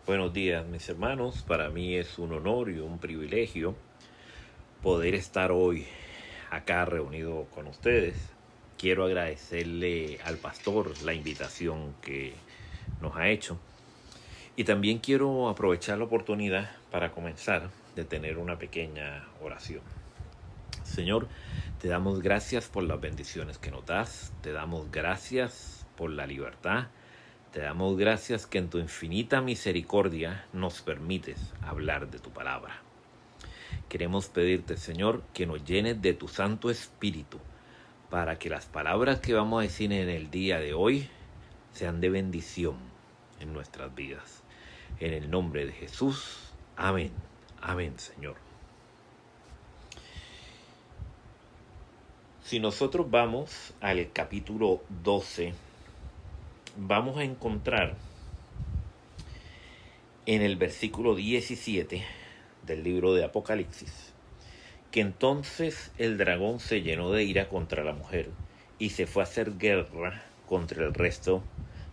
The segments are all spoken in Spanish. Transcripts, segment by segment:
Buenos días, mis hermanos. Para mí es un honor y un privilegio poder estar hoy acá reunido con ustedes. Quiero agradecerle al pastor la invitación que nos ha hecho. Y también quiero aprovechar la oportunidad para comenzar de tener una pequeña oración. Señor, te damos gracias por las bendiciones que nos das. Te damos gracias por la libertad. Te damos gracias que en tu infinita misericordia nos permites hablar de tu palabra. Queremos pedirte, Señor, que nos llenes de tu Santo Espíritu para que las palabras que vamos a decir en el día de hoy sean de bendición en nuestras vidas. En el nombre de Jesús, amén. Amén, Señor. Si nosotros vamos al capítulo 12, vamos a encontrar en el versículo 17 del libro de Apocalipsis que entonces el dragón se llenó de ira contra la mujer y se fue a hacer guerra contra el resto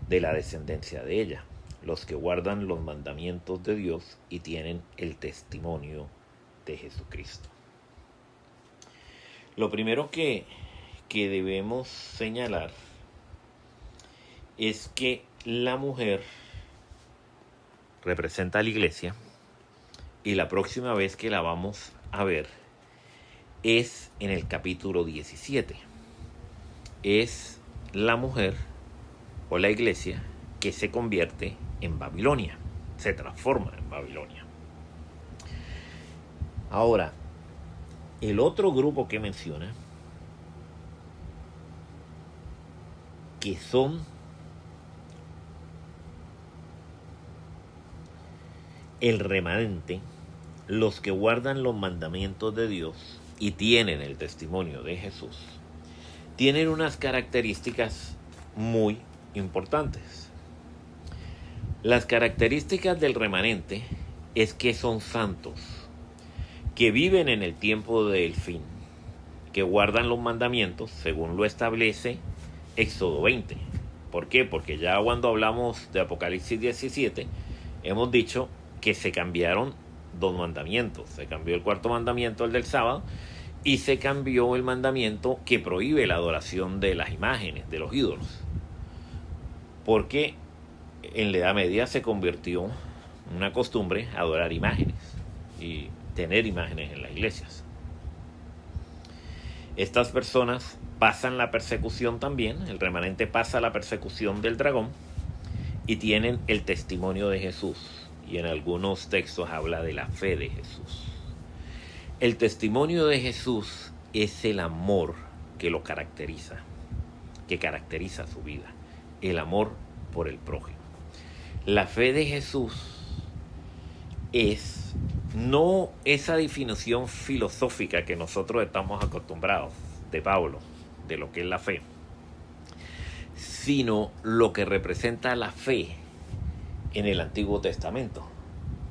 de la descendencia de ella, los que guardan los mandamientos de Dios y tienen el testimonio de Jesucristo. Lo primero que debemos señalar es que la mujer representa a la iglesia y la próxima vez que la vamos a ver es en el capítulo 17. Es la mujer o la iglesia que se convierte en Babilonia, se transforma en Babilonia. Ahora, el otro grupo que menciona, que son el remanente, los que guardan los mandamientos de Dios y tienen el testimonio de Jesús, tienen unas características muy importantes. Las características del remanente es que son santos, que viven en el tiempo del fin, que guardan los mandamientos según lo establece Éxodo 20. ¿Por qué? Porque ya cuando hablamos de Apocalipsis 17 hemos dicho que se cambiaron dos mandamientos. Se cambió el cuarto mandamiento, el del sábado, y se cambió el mandamiento que prohíbe la adoración de las imágenes, de los ídolos. Porque en la Edad Media se convirtió en una costumbre adorar imágenes y tener imágenes en las iglesias. Estas personas pasan la persecución también, el remanente pasa la persecución del dragón y tienen el testimonio de Jesús. Y en algunos textos habla de la fe de Jesús. El testimonio de Jesús es el amor que lo caracteriza, que caracteriza su vida, el amor por el prójimo. La fe de Jesús es no esa definición filosófica que nosotros estamos acostumbrados de Pablo, de lo que es la fe, sino lo que representa la fe en el Antiguo Testamento,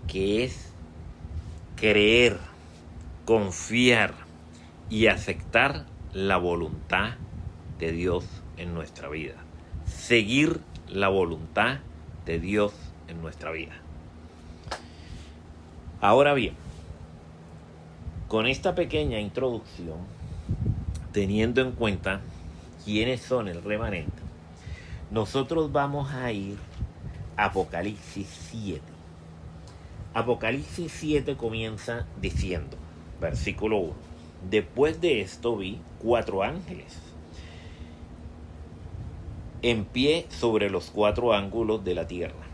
que es creer, confiar y aceptar la voluntad de Dios en nuestra vida, seguir la voluntad de Dios en nuestra vida. Ahora bien, con esta pequeña introducción, teniendo en cuenta quiénes son el remanente, nosotros vamos a ir a Apocalipsis 7. Apocalipsis 7 comienza diciendo, versículo 1, después de esto vi 4 ángeles en pie sobre los 4 ángulos de la tierra.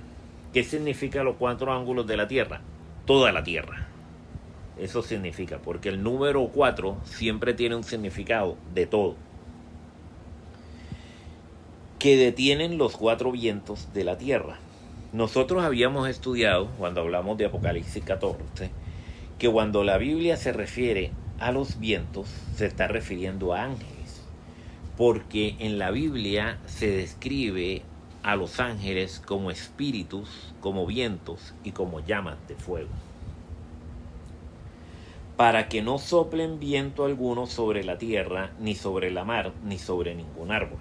¿Qué significa los 4 ángulos de la tierra? Toda la tierra. Eso significa, porque el número 4 siempre tiene un significado de todo. Que detienen los 4 vientos de la tierra. Nosotros habíamos estudiado, cuando hablamos de Apocalipsis 14, que cuando la Biblia se refiere a los vientos, se está refiriendo a ángeles. Porque en la Biblia se describe a los ángeles como espíritus, como vientos y como llamas de fuego. Para que no soplen viento alguno sobre la tierra, ni sobre la mar, ni sobre ningún árbol.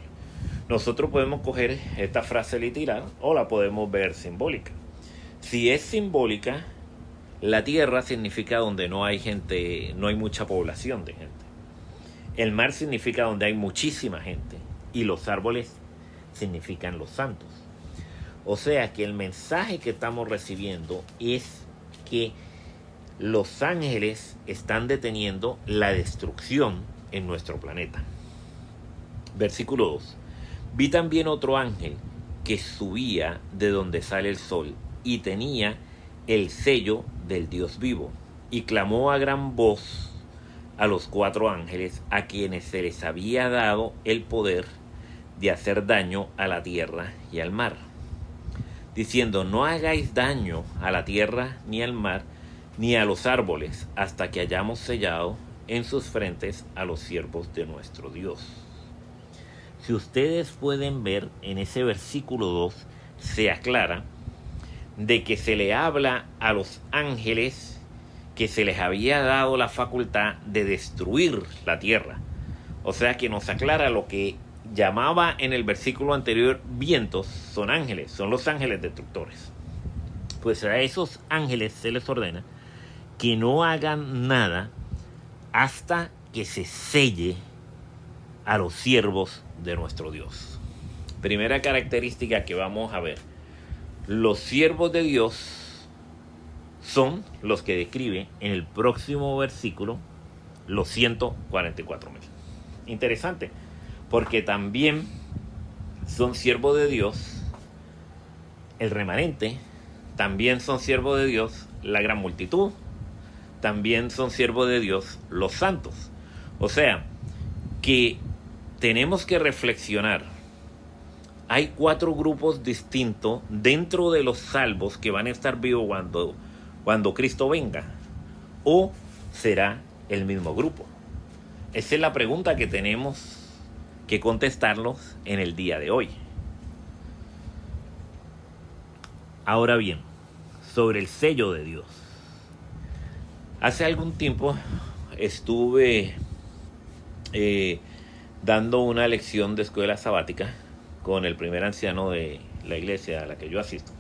Nosotros podemos coger esta frase literal o la podemos ver simbólica. Si es simbólica, la tierra significa donde no hay gente, no hay mucha población de gente. El mar significa donde hay muchísima gente. Y los árboles significan los santos. O sea que el mensaje que estamos recibiendo es que los ángeles están deteniendo la destrucción en nuestro planeta. Versículo 2. Vi también otro ángel que subía de donde sale el sol y tenía el sello del Dios vivo, y clamó a gran voz a los 4 ángeles a quienes se les había dado el poder de hacer daño a la tierra y al mar, diciendo: no hagáis daño a la tierra ni al mar ni a los árboles hasta que hayamos sellado en sus frentes a los siervos de nuestro Dios. Si ustedes pueden ver en ese versículo 2, se aclara de que se le habla a los ángeles que se les había dado la facultad de destruir la tierra. O sea que nos aclara lo que llamaba en el versículo anterior vientos, son ángeles, son los ángeles destructores. Pues a esos ángeles se les ordena que no hagan nada hasta que se selle a los siervos de nuestro Dios. Primera característica que vamos a ver: los siervos de Dios son los que describe en el próximo versículo los 144,000. Interesante, porque también son siervos de Dios el remanente, también son siervos de Dios la gran multitud, también son siervos de Dios los santos. O sea, que tenemos que reflexionar. Hay 4 grupos distintos dentro de los salvos que van a estar vivos cuando Cristo venga. ¿O será el mismo grupo? Esa es la pregunta que tenemos que contestarnos en el día de hoy. Ahora bien, sobre el sello de Dios. Hace algún tiempo estuve dando una lección de escuela sabática con el primer anciano de la iglesia a la que yo asisto,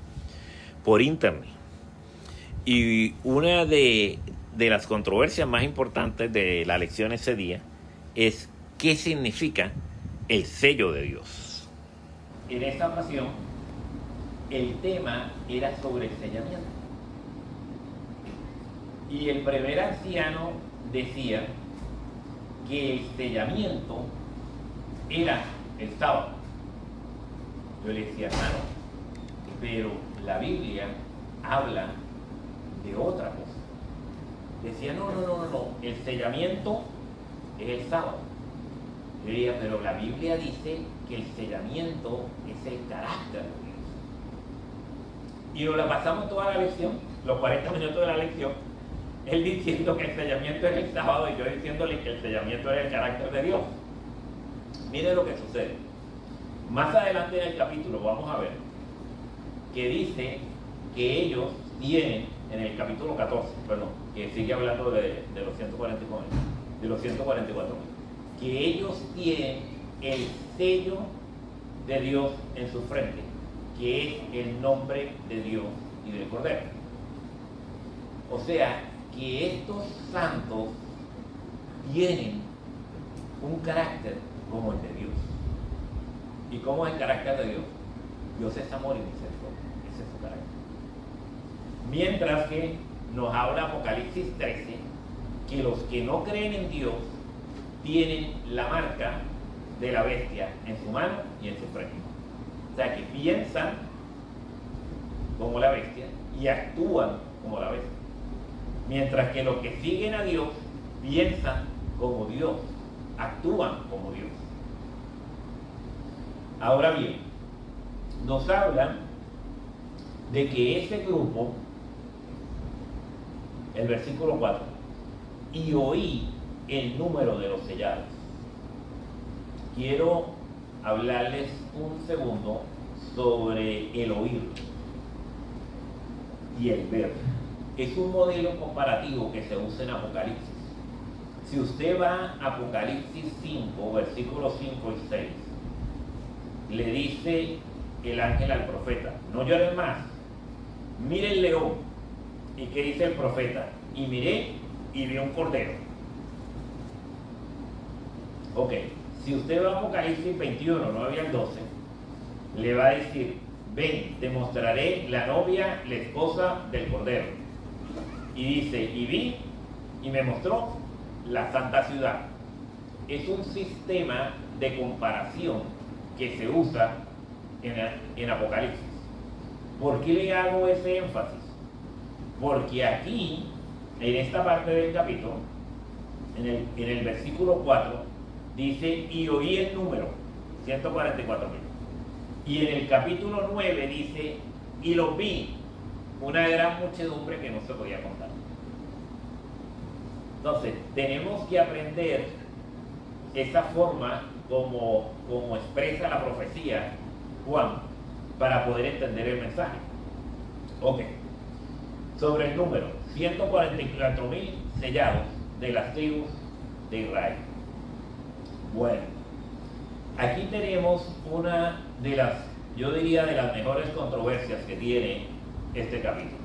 por internet. Y una de las controversias más importantes de la lección ese día es qué significa el sello de Dios. En esta ocasión, el tema era sobre el sellamiento. Y el primer anciano decía que el sellamiento era el sábado. Yo le decía: hermano, pero la Biblia habla de otra cosa. Decía: no, el sellamiento es el sábado. Yo decía: pero la Biblia dice que el sellamiento es el carácter de Dios. Y nos la pasamos toda la lección, los 40 minutos de la lección, él diciendo que el sellamiento es el sábado y yo diciéndole que el sellamiento es el carácter de Dios. Mire lo que sucede. Más adelante en el capítulo vamos a ver que dice que ellos tienen, en el capítulo 14, que sigue hablando de los 144,000, que ellos tienen el sello de Dios en su frente, que es el nombre de Dios y del Cordero. O sea, que estos santos tienen un carácter como el de Dios. ¿Y cómo es el carácter de Dios? Dios es amor y misericordia. Ese es su carácter. Mientras que nos habla Apocalipsis 13 que los que no creen en Dios tienen la marca de la bestia en su mano y en su frente. O sea, que piensan como la bestia y actúan como la bestia. Mientras que los que siguen a Dios piensan como Dios, actúan como Dios. Ahora bien, nos hablan de que ese grupo, el versículo 4, y oí el número de los sellados. Quiero hablarles un segundo sobre el oír y el ver. Es un modelo comparativo que se usa en Apocalipsis. Si usted va a Apocalipsis 5, versículos 5 y 6, le dice el ángel al profeta: no llores más, mire el león. ¿Y qué dice el profeta? Y miré y vi un cordero. Ok, si usted va a Apocalipsis 21, 9 al 12, le va a decir, ven, te mostraré la novia, la esposa del cordero. Y dice, y vi y me mostró la santa ciudad. Es un sistema de comparación que se usa en Apocalipsis. ¿Por qué le hago ese énfasis? Porque aquí, en esta parte del capítulo, en el versículo 4, dice, y oí el número, 144,000. Y en el capítulo 9 dice, y los vi, una gran muchedumbre que no se podía contar. Entonces, tenemos que aprender esa forma como expresa la profecía Juan para poder entender el mensaje. Ok. Sobre el número, 144,000 sellados de las tribus de Israel. Bueno, aquí tenemos una de las, yo diría, de las mejores controversias que tiene este capítulo.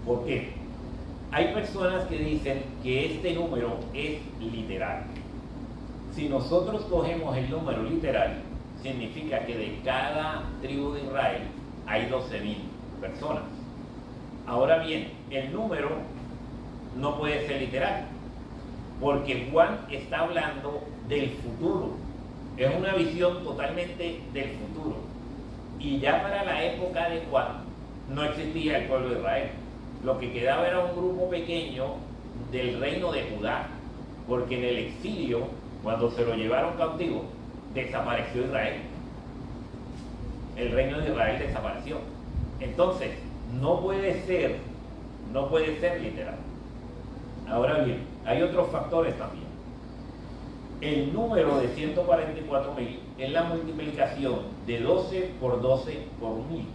¿Por qué? Hay personas que dicen que este número es literal. Si nosotros cogemos el número literal, significa que de cada tribu de Israel hay 12,000 personas. Ahora bien, el número no puede ser literal, porque Juan está hablando del futuro. Es una visión totalmente del futuro. Y ya para la época de Juan no existía el pueblo de Israel. Lo que quedaba era un grupo pequeño del reino de Judá, porque en el exilio, cuando se lo llevaron cautivo, desapareció Israel. El reino de Israel desapareció. Entonces, no puede ser literal. Ahora bien, hay otros factores también. El número de 144,000 es la multiplicación de 12 por 12 por 1,000.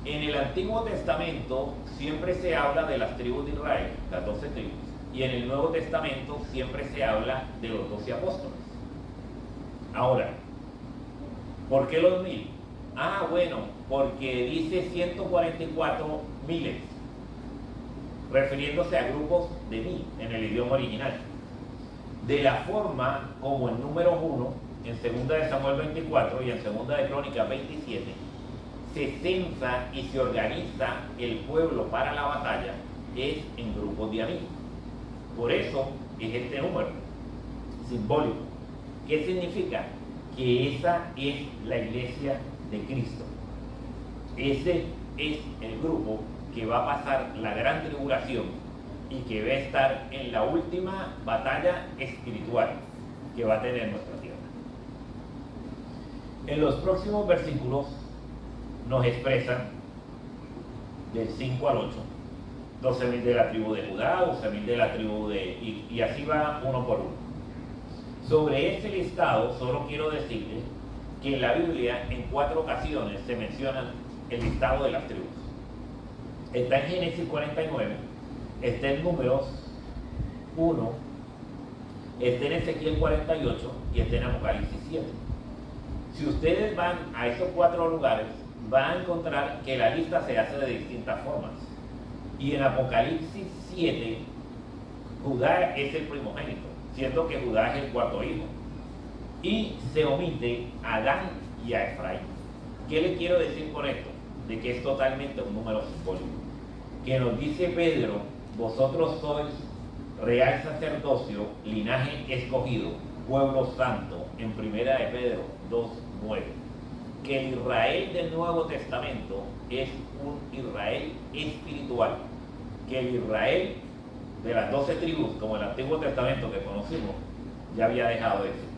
En el Antiguo Testamento siempre se habla de las tribus de Israel, las 12 tribus, y en el Nuevo Testamento siempre se habla de los 12 apóstoles. Ahora, ¿por qué los 1,000? Ah, bueno, porque dice 144 miles, refiriéndose a grupos de 1,000 en el idioma original. De la forma como el número 1, en 2 de Samuel 24 y en 2 de Crónicas 27, se censa y se organiza el pueblo para la batalla, es en grupos de amigos. Por eso es este número simbólico. ¿Qué significa? Que esa es la iglesia de Cristo. Ese es el grupo que va a pasar la gran tribulación y que va a estar en la última batalla espiritual que va a tener nuestra tierra. En los próximos versículos nos expresan del 5 al 8, 12,000 de la tribu de Judá, 12,000 de la tribu de... y así va uno por uno. Sobre este listado solo quiero decirles que en la Biblia en 4 ocasiones se menciona el listado de las tribus. Está en Génesis 49, está en Números 1, está en Ezequiel 48 y está en Apocalipsis 7. Si ustedes van a esos 4 lugares, van a encontrar que la lista se hace de distintas formas. Y en Apocalipsis 7, Judá es el primogénito, siendo que Judá es el 4º hijo. Y se omite a Dan y a Efraín. ¿Qué le quiero decir con esto? De que es totalmente un número simbólico. Que nos dice Pedro, vosotros sois real sacerdocio, linaje escogido, pueblo santo, en 1 de Pedro 2:9. Que el Israel del Nuevo Testamento es un Israel espiritual. Que el Israel de las 12 tribus, como el Antiguo Testamento que conocimos, ya había dejado de existir.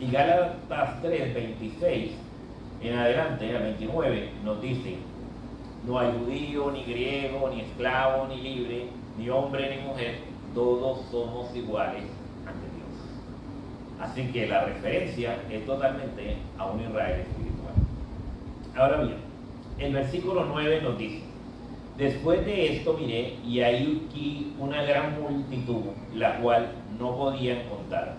Y Gálatas 3:26 en adelante, al 29, nos dice: no hay judío, ni griego, ni esclavo, ni libre, ni hombre, ni mujer, todos somos iguales ante Dios. Así que la referencia es totalmente a un Israel espiritual. Ahora bien, el versículo 9 nos dice: después de esto miré, y hay aquí una gran multitud, la cual no podían contar,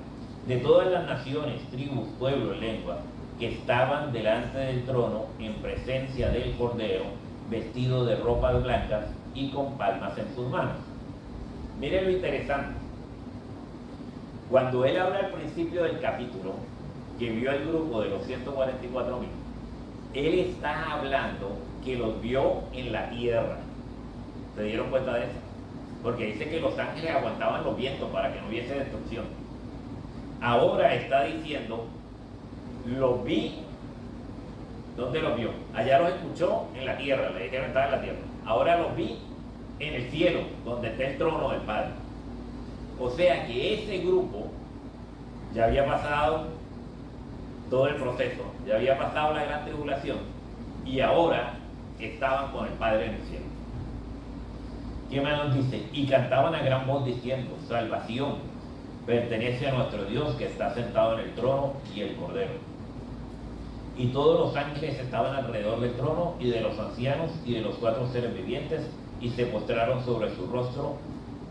de todas las naciones, tribus, pueblos, lenguas, que estaban delante del trono en presencia del Cordero, vestidos de ropas blancas y con palmas en sus manos. Miren lo interesante. Cuando él habla al principio del capítulo, que vio al grupo de los 144.000, él está hablando que los vio en la tierra. ¿Se dieron cuenta de eso? Porque dice que los ángeles aguantaban los vientos para que no hubiese destrucción. Ahora está diciendo, los vi. ¿Dónde los vio? Allá los escuchó en la tierra, le dijeron estar en la tierra. Ahora los vi en el cielo, donde está el trono del Padre. O sea que ese grupo ya había pasado todo el proceso, ya había pasado la gran tribulación y ahora estaban con el Padre en el cielo. ¿Qué más nos dice? Y cantaban a gran voz diciendo, salvación pertenece a nuestro Dios que está sentado en el trono y el Cordero. Y todos los ángeles estaban alrededor del trono y de los ancianos y de los 4 seres vivientes y se postraron sobre su rostro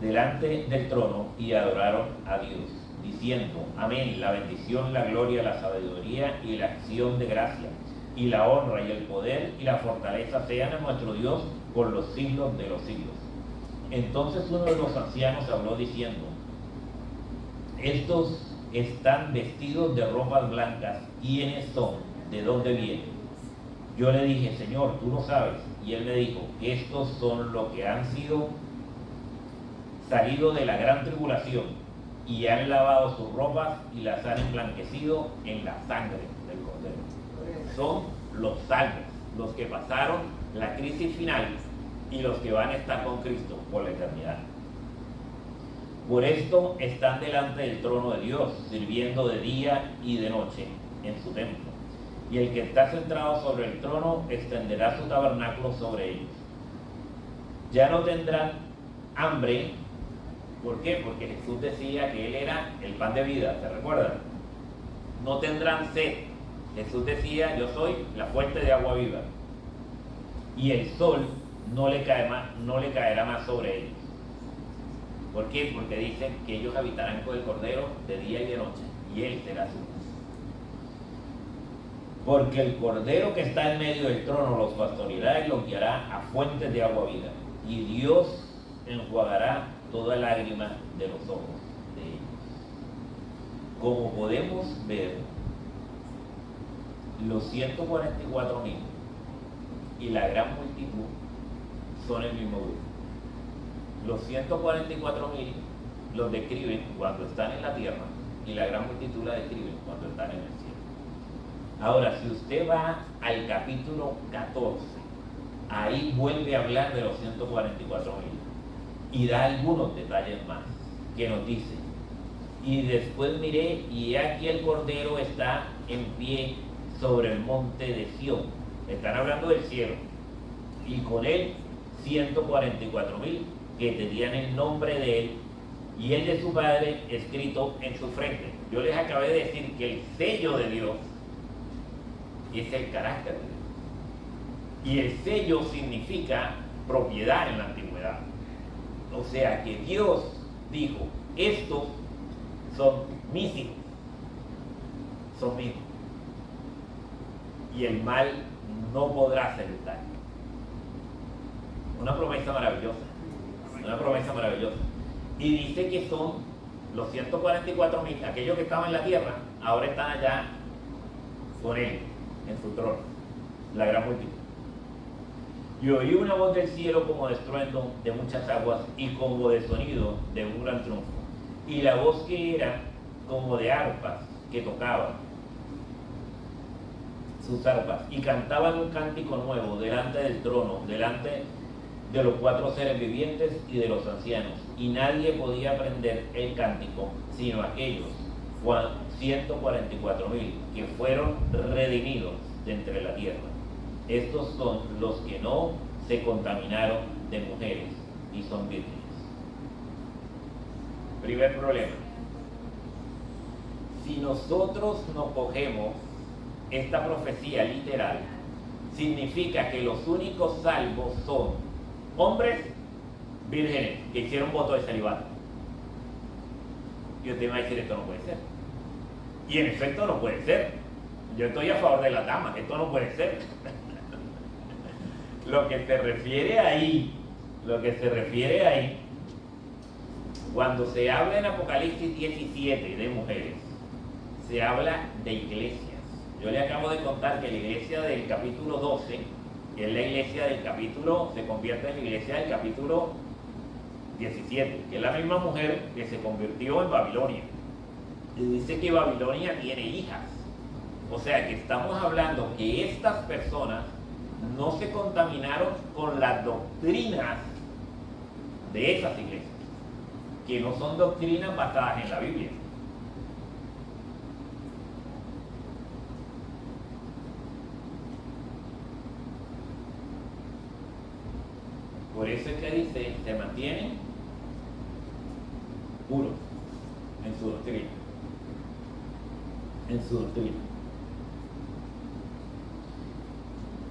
delante del trono y adoraron a Dios, diciendo, amén, la bendición, la gloria, la sabiduría y la acción de gracia, y la honra y el poder y la fortaleza sean a nuestro Dios por los siglos de los siglos. Entonces uno de los ancianos habló diciendo, estos están vestidos de ropas blancas, ¿quiénes son? ¿De dónde vienen? Yo le dije, Señor, tú lo sabes. Y él me dijo, estos son los que han salido de la gran tribulación y han lavado sus ropas y las han emblanquecido en la sangre del Cordero. Son los salvos, los que pasaron la crisis final y los que van a estar con Cristo por la eternidad. Por esto están delante del trono de Dios, sirviendo de día y de noche en su templo. Y el que está centrado sobre el trono extenderá su tabernáculo sobre ellos. Ya no tendrán hambre. ¿Por qué? Porque Jesús decía que Él era el pan de vida, ¿se recuerdan? No tendrán sed. Jesús decía, yo soy la fuente de agua viva. Y el sol no le caerá más sobre ellos. ¿Por qué? Porque dicen que ellos habitarán con el Cordero de día y de noche, y Él será su luz. Porque el Cordero que está en medio del trono los pastoreará y los guiará a fuentes de agua viva, y Dios enjuagará toda lágrima de los ojos de ellos. Como podemos ver, los 144.000 y la gran multitud son el mismo grupo. Los 144.000 los describen cuando están en la tierra y la gran multitud la describen cuando están en el cielo. Ahora, si usted va al capítulo 14, ahí vuelve a hablar de los 144.000 y da algunos detalles más que nos dice. Y después miré y aquí el Cordero está en pie sobre el monte de Sión. Están hablando del cielo. Y con él 144.000 que tenían el nombre de él y el de su padre escrito en su frente. Yo les acabé de decir que el sello de Dios es el carácter de Dios. Y el sello significa propiedad en la antigüedad. O sea que Dios dijo, estos son mis hijos, son míos. Y el mal no podrá hacer el daño. Una promesa maravillosa. Una promesa maravillosa. Y dice que son los 144.000, aquellos que estaban en la tierra, ahora están allá con él, en su trono, la gran multitud. Y oí una voz del cielo como de estruendo de muchas aguas y como de sonido de un gran triunfo. Y la voz que era como de arpas que tocaban sus arpas y cantaban un cántico nuevo delante del trono, delante de los 4 seres vivientes y de los ancianos. Y nadie podía aprender el cántico sino aquellos 144.000 que fueron redimidos de entre la tierra. Estos son los que no se contaminaron de mujeres y son vírgenes. Primer problema. Si nosotros no cogemos esta profecía literal, significa que los únicos salvos son hombres vírgenes que hicieron voto de celibato. Y usted va a decir, esto no puede ser. Y en efecto no puede ser. Yo estoy a favor de las damas, esto no puede ser. Lo que se refiere ahí, cuando se habla en Apocalipsis 17 de mujeres, se habla de iglesias. Yo le acabo de contar que la iglesia del capítulo 12, que es la iglesia del capítulo, se convierte en la iglesia del capítulo 17, que es la misma mujer que se convirtió en Babilonia. Y dice que Babilonia tiene hijas. O sea que estamos hablando que estas personas no se contaminaron con las doctrinas de esas iglesias, que no son doctrinas basadas en la Biblia. Por eso es que dice, se mantienen puros en su doctrina.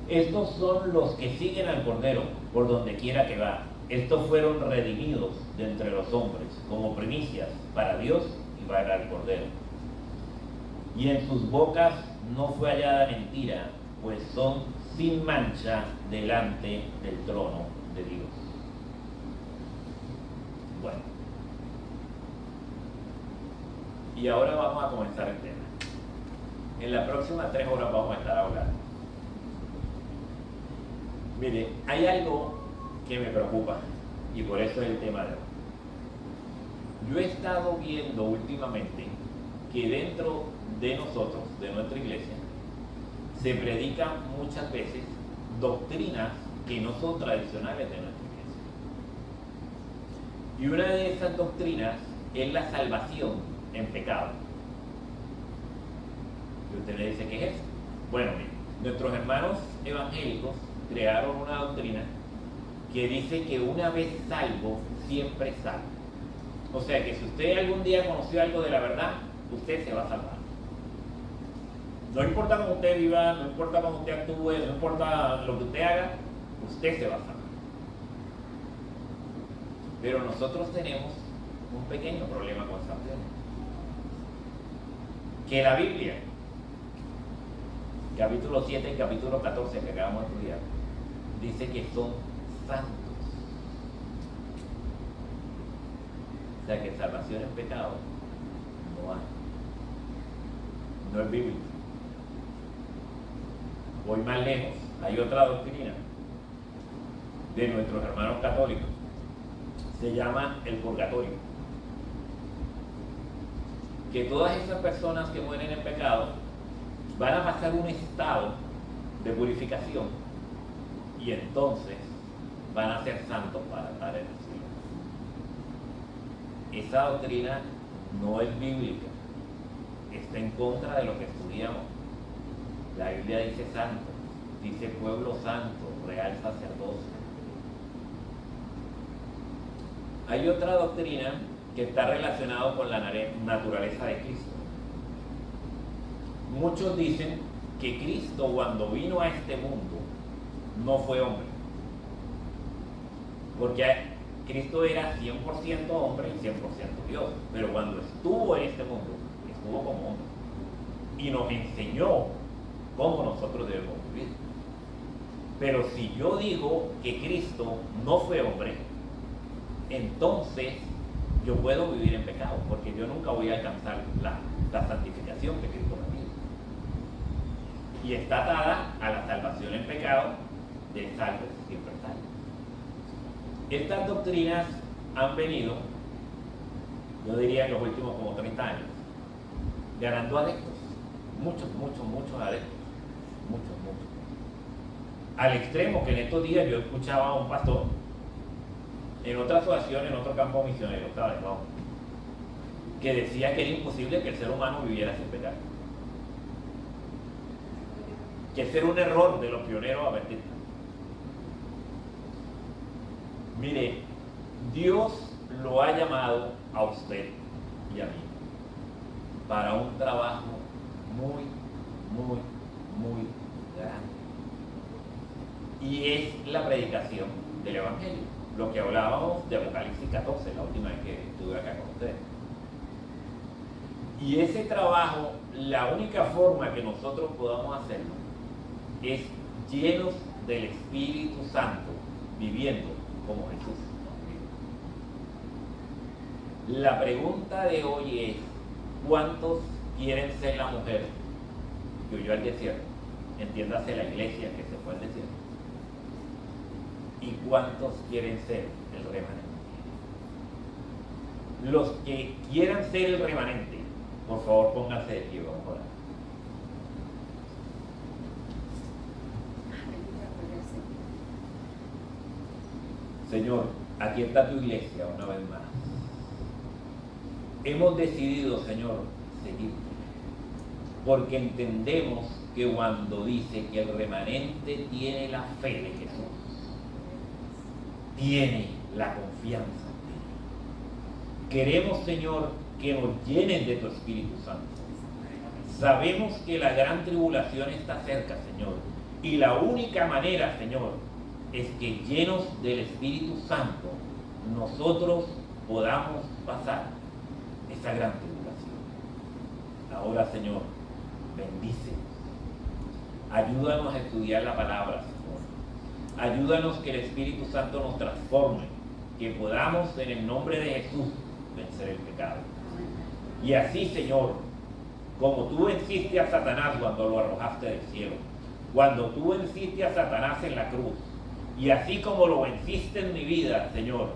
Estos son los que siguen al Cordero por donde quiera que va. Estos fueron redimidos de entre los hombres como primicias para Dios y para el Cordero. Y en sus bocas no fue hallada mentira, pues son sin mancha delante del trono de Dios. Bueno, y ahora vamos a comenzar el tema. En las próximas 3 horas vamos a estar hablando. Mire, hay algo que me preocupa y por eso es el tema de hoy. Yo he estado viendo últimamente que dentro de nosotros, de nuestra iglesia, se predican muchas veces doctrinas que no son tradicionales de nuestra iglesia. Y una de esas doctrinas es la salvación en pecado. Y usted me dice, ¿qué es eso? Bueno, mire, nuestros hermanos evangélicos crearon una doctrina que dice que una vez salvo, siempre salvo. O sea que si usted algún día conoció algo de la verdad, usted se va a salvar. No importa cómo usted viva, no importa cómo usted actúe, no importa lo que usted haga, usted se va a salvar. Pero nosotros tenemos un pequeño problema con esa doctrina. Que la Biblia, capítulo 7 y capítulo 14 que acabamos de estudiar, dice que son santos. O sea que salvación en pecado no hay. No es bíblico. Voy más lejos, hay otra doctrina de nuestros hermanos católicos. Se llama el purgatorio. Que todas esas personas que mueren en pecado van a pasar un estado de purificación y entonces van a ser santos para estar en el cielo. Esa doctrina no es bíblica, está en contra de lo que estudiamos. La Biblia dice santo, dice pueblo santo, real sacerdocio. Hay otra doctrina que está relacionada con la naturaleza de Cristo. Muchos dicen que Cristo, cuando vino a este mundo, no fue hombre, porque Cristo era 100% hombre y 100% Dios, pero cuando estuvo en este mundo, estuvo como hombre y nos enseñó cómo nosotros debemos vivir. Pero si yo digo que Cristo no fue hombre, entonces yo puedo vivir en pecado, porque yo nunca voy a alcanzar la santificación que Cristo me pide. Y está atada a la salvación en pecado de salvo siempre salvo. Estas doctrinas han venido, yo diría en los últimos como 30 años, ganando adeptos, muchos adeptos, muchos. Al extremo que en estos días yo escuchaba a un pastor en otra asociación, en otro campo misionero, ¿sabes? No, que decía que era imposible que el ser humano viviera sin pecar. Que ese era un error de los pioneros adventistas. Mire, Dios lo ha llamado a usted y a mí para un trabajo muy grande. Y es la predicación del Evangelio. Lo que hablábamos de Apocalipsis 14, la última vez que estuve acá con ustedes. Y ese trabajo la única forma que nosotros podamos hacerlo es llenos del Espíritu Santo, viviendo como Jesús. La pregunta de hoy es: ¿cuántos quieren ser la mujer que huyó al desierto? Entiéndase la iglesia que se fue al desierto. ¿Y cuántos quieren ser el remanente? Los que quieran ser el remanente, por favor pónganse de pie, vamos a orar. Señor, aquí está tu iglesia una vez más. Hemos decidido, Señor, seguirte, porque entendemos que cuando dice que el remanente tiene la fe de Jesús, tiene la confianza en ti. Queremos, Señor, que nos llenen de tu Espíritu Santo. Sabemos que la gran tribulación está cerca, Señor, y la única manera, Señor, es que llenos del Espíritu Santo nosotros podamos pasar esa gran tribulación. Ahora, Señor, bendice. Ayúdanos a estudiar la palabra, Señor. Ayúdanos que el Espíritu Santo nos transforme, que podamos en el nombre de Jesús vencer el pecado. Y así, Señor, como tú venciste a Satanás cuando lo arrojaste del cielo, cuando tú venciste a Satanás en la cruz, y así como lo venciste en mi vida, Señor,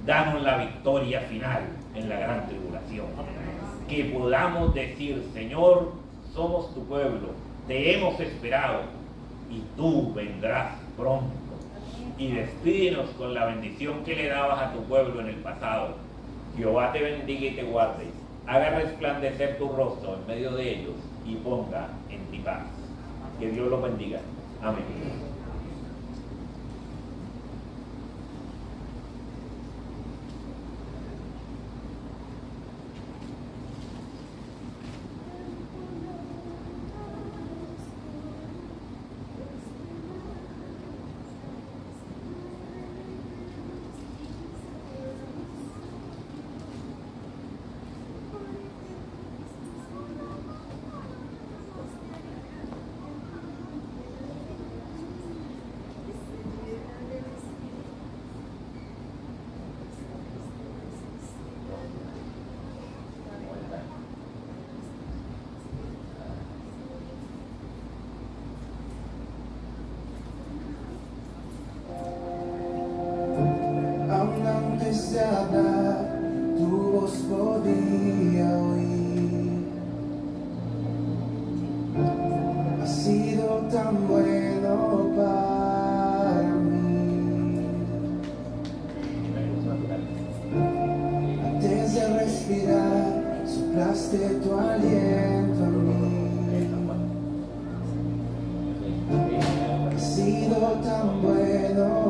danos la victoria final en la gran tribulación. Que podamos decir: Señor, somos tu pueblo, te hemos esperado y tú vendrás pronto. Y despídenos con la bendición que le dabas a tu pueblo en el pasado. Jehová te bendiga y te guarde, haga resplandecer tu rostro en medio de ellos y ponga en ti paz. Que Dios los bendiga. Amén. Antes de hablar, tu voz podía oír. Ha sido tan bueno para mí. Antes de respirar, soplaste tu aliento en mí. Ha sido tan bueno